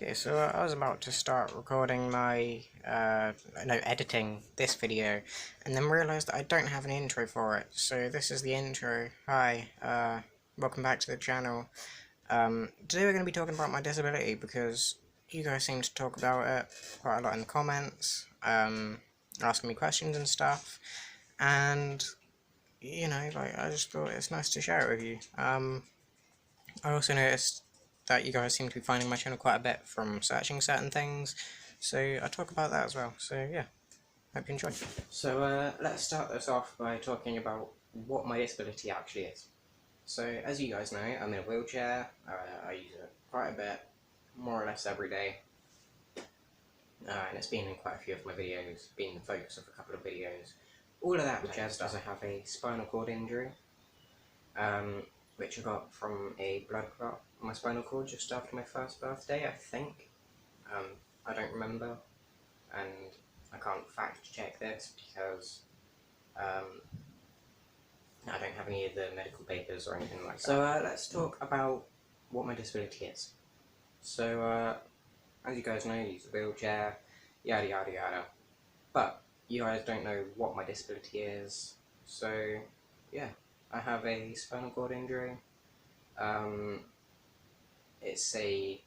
Okay, so I was about to start recording my, editing this video, and then realised that I don't have an intro for it, so this is the intro. Hi, welcome back to the channel. Today we're going to be talking about my disability, because you guys seem to talk about it quite a lot in the comments, asking me questions and stuff, and, I just thought it's nice to share it with you. I also noticed that you guys seem to be finding my channel quite a bit from searching certain things, so I talk about that as well. So yeah, hope you enjoy. So let's start this off by talking about what my disability actually is. So as you guys know, I'm in a wheelchair. I use it quite a bit, more or less every day, and it's been in quite a few of my videos, been the focus of a couple of videos. All of that just as I have a spinal cord injury, which I got from a blood clot on my spinal cord just after my first birthday, I think. I don't remember, and I can't fact check this because I don't have any of the medical papers or anything like that. So let's talk about what my disability is. So as you guys know, I use a wheelchair, yada yada yada. But you guys don't know what my disability is, so yeah. I have a spinal cord injury. It's a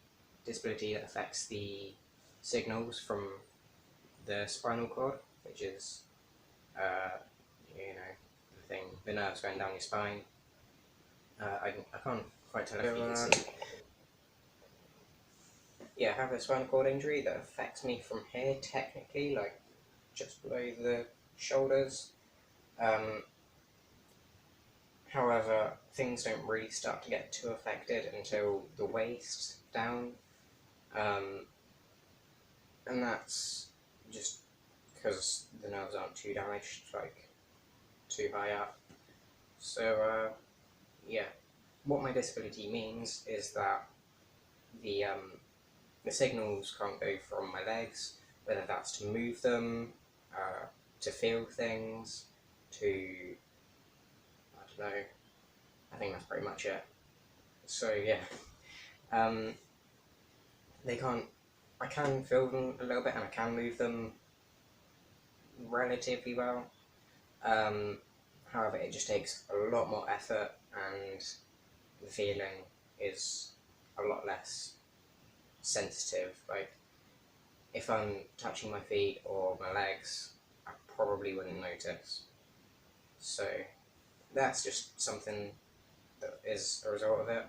disability that affects the signals from the spinal cord, which is, the thing, the nerves going down your spine. I can't quite tell if you can see. Yeah, I have a spinal cord injury that affects me from here, technically, like just below the shoulders. However, things don't really start to get too affected until the waist down, and that's just because the nerves aren't too damaged, like too high up. So yeah, what my disability means is that the signals can't go from my legs, whether that's to move them, to feel things, to, I don't know, I think that's pretty much it. So yeah, they can't, I can feel them a little bit and I can move them relatively well. However, it just takes a lot more effort and the feeling is a lot less sensitive. Like, if I'm touching my feet or my legs, I probably wouldn't notice. So that's just something that is a result of it.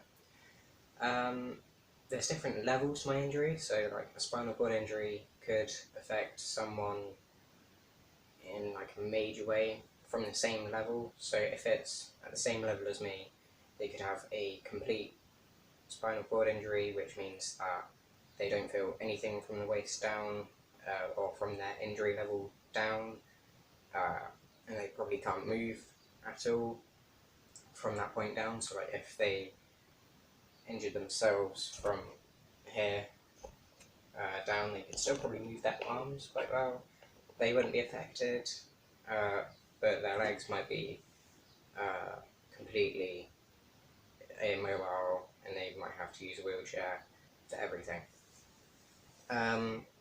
There's different levels to my injury, so like a spinal cord injury could affect someone in like a major way from the same level. So if it's at the same level as me, they could have a complete spinal cord injury, which means that they don't feel anything from the waist down, or from their injury level down, and they probably can't move at all from that point down. So like if they injured themselves from here down, they could still probably move their arms quite well. They wouldn't be affected, but their legs might be completely immobile, and they might have to use a wheelchair for everything.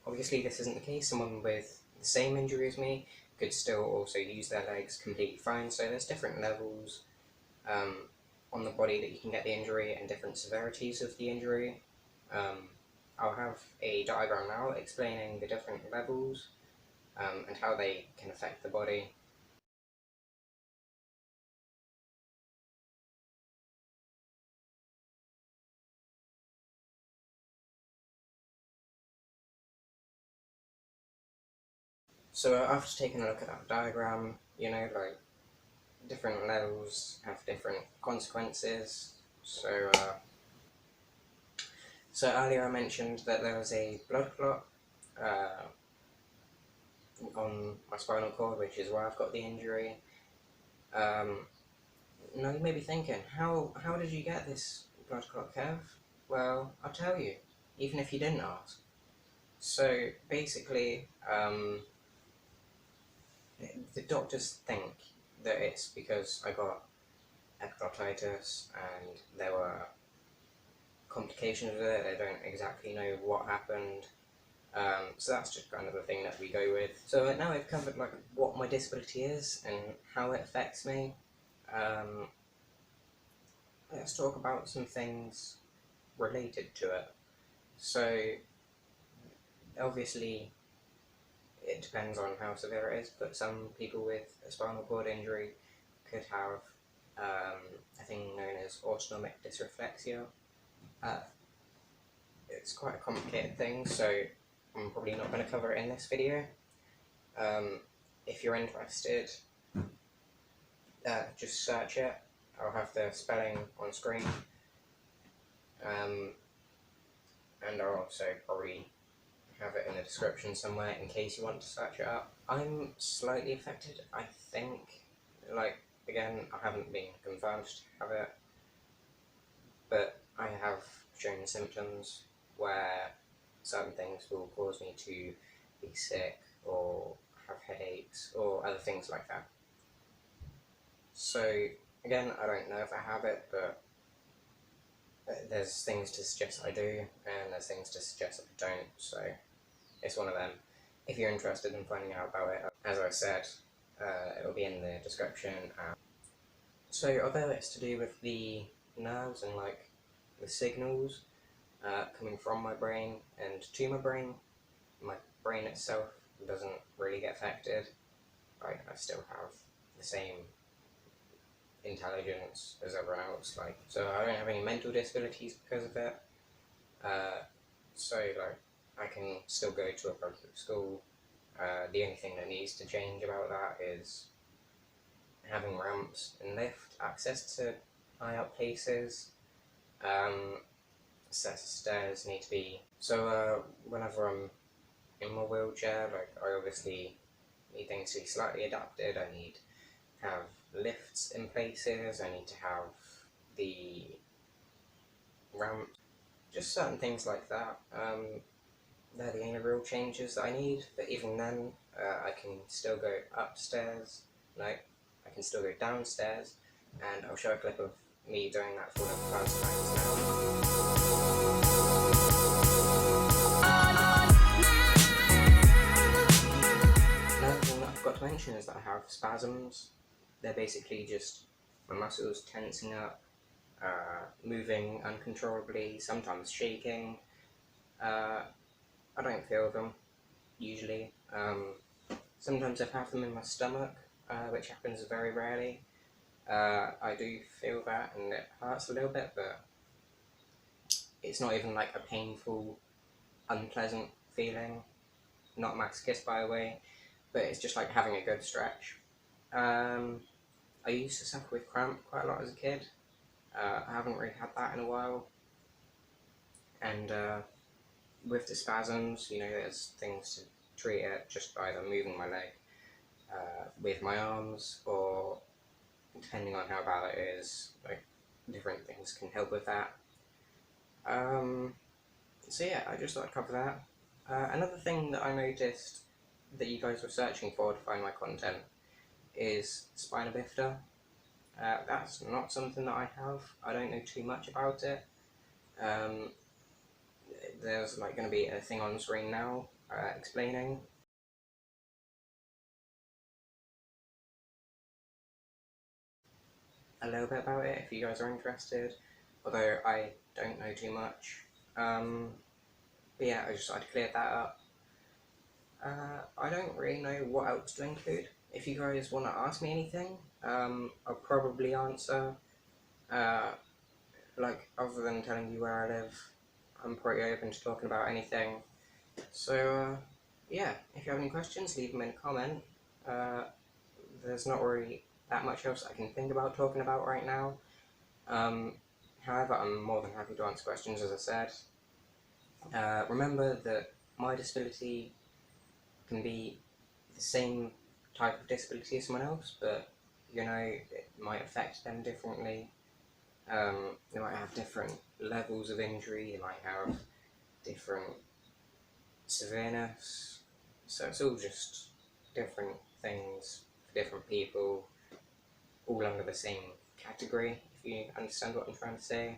Obviously this isn't the case. Someone with the same injury as me could still also use their legs completely fine, so there's different levels on the body that you can get the injury and different severities of the injury. I'll have a diagram now explaining the different levels and how they can affect the body. So after taking a look at that diagram, like different levels have different consequences. So earlier I mentioned that there was a blood clot on my spinal cord, which is where I've got the injury. Now you may be thinking, how did you get this blood clot, Kev? Well, I'll tell you, even if you didn't ask. So basically, the doctors think that it's because I got epiglottitis and there were complications with it. They don't exactly know what happened. So that's just kind of the thing that we go with. So now I've covered like what my disability is and how it affects me. Let's talk about some things related to it. So obviously it depends on how severe it is, but some people with a spinal cord injury could have a thing known as autonomic dysreflexia. It's quite a complicated thing, so I'm probably not going to cover it in this video. If you're interested, just search it. I'll have the spelling on screen, and I'll also probably have it in the description somewhere in case you want to search it up. I'm slightly affected, I think. Like, again, I haven't been confirmed to have it, but I have shown symptoms where certain things will cause me to be sick or have headaches or other things like that. So again, I don't know if I have it, but there's things to suggest I do, and there's things to suggest I don't, so it's one of them. If you're interested in finding out about it, as I said, it'll be in the description. So although it's to do with the nerves and like the signals coming from my brain and to my brain itself doesn't really get affected. I still have the same intelligence as everyone else, like, so I don't have any mental disabilities because of it. So like, I can still go to a public school. The only thing that needs to change about that is having ramps and lift access to high up places. Sets of stairs need to be, so whenever I'm in my wheelchair, like, I obviously need things to be slightly adapted. I need to have lifts in places, I need to have the ramp, just certain things like that. They're the only real changes that I need, but even then, I can still go upstairs, like, I can still go downstairs, and I'll show a clip of me doing that for the first time now. Another thing that I forgot to mention is that I have spasms. They're basically just my muscles tensing up, moving uncontrollably, sometimes shaking. I don't feel them, usually. Sometimes I have them in my stomach, which happens very rarely. I do feel that, and it hurts a little bit, but it's not even like a painful, unpleasant feeling. Not masochist, by the way, but it's just like having a good stretch. I used to suffer with cramp quite a lot as a kid. I haven't really had that in a while. And with the spasms, you know, there's things to treat it just by either moving my leg with my arms, or depending on how bad it is, like, different things can help with that. So yeah, I just thought I'd cover that. Another thing that I noticed that you guys were searching for to find my content is spina bifida. That's not something that I have. I don't know too much about it. There's like going to be a thing on screen now explaining. A little bit about it if you guys are interested, although I don't know too much. But yeah, I just thought I'd clear that up. I don't really know what else to include. If you guys want to ask me anything, I'll probably answer. Like, other than telling you where I live, I'm pretty open to talking about anything. So, yeah, if you have any questions, leave them in a comment. There's not really that much else I can think about talking about right now. However, I'm more than happy to answer questions, as I said. Remember that my disability can be the same type of disability as someone else, but, you know, it might affect them differently. They might have different levels of injury, they might have different severeness, so it's all just different things for different people, all under the same category, if you understand what I'm trying to say.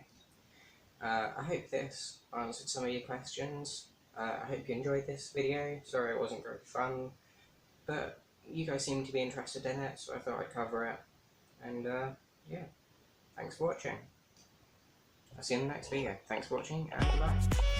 I hope this answered some of your questions. I hope you enjoyed this video. Sorry it wasn't very fun, but you guys seem to be interested in it, so I thought I'd cover it. And yeah, thanks for watching. I'll see you in the next video. Thanks for watching, and bye.